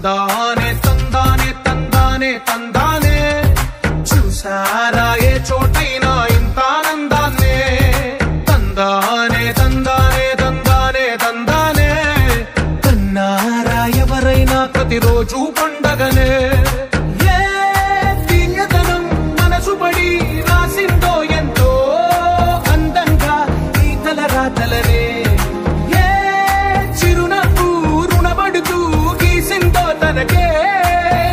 తందానే తందానే తందానే తందానే చూసారా ఏ చోటైనా ఇంత ఆనందాన్నే తందానే తందానే తందానే తందానే కన్నారా ఎవరైనా ప్రతిరోజు పండగనే ఏ తీయదనం మనసు పడి రాసిందో ఎంతో అందంగా ఈ తలరాతలనే ఏ చిరునవ్వు రుణపడుతూ గీసిందో తనకే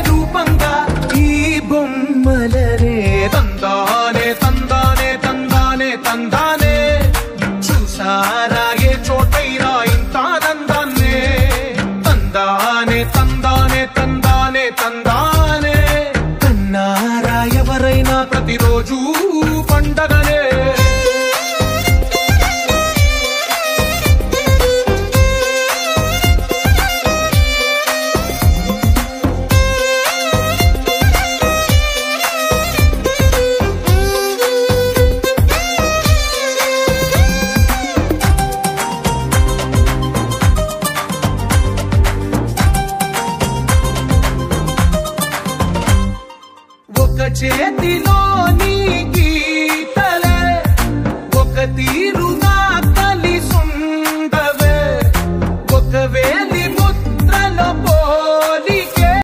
రూపంగా ఈ బొమ్మలనే తందానే తందానే తందానే తందానే చూసారా ఏ చోటైనా ఇంత ఆనందాన్నే తందానే తందానే తందానే తందానే కన్నారా ఎవరైనా ప్రతిరోజు పండగనే చేతిలో నీ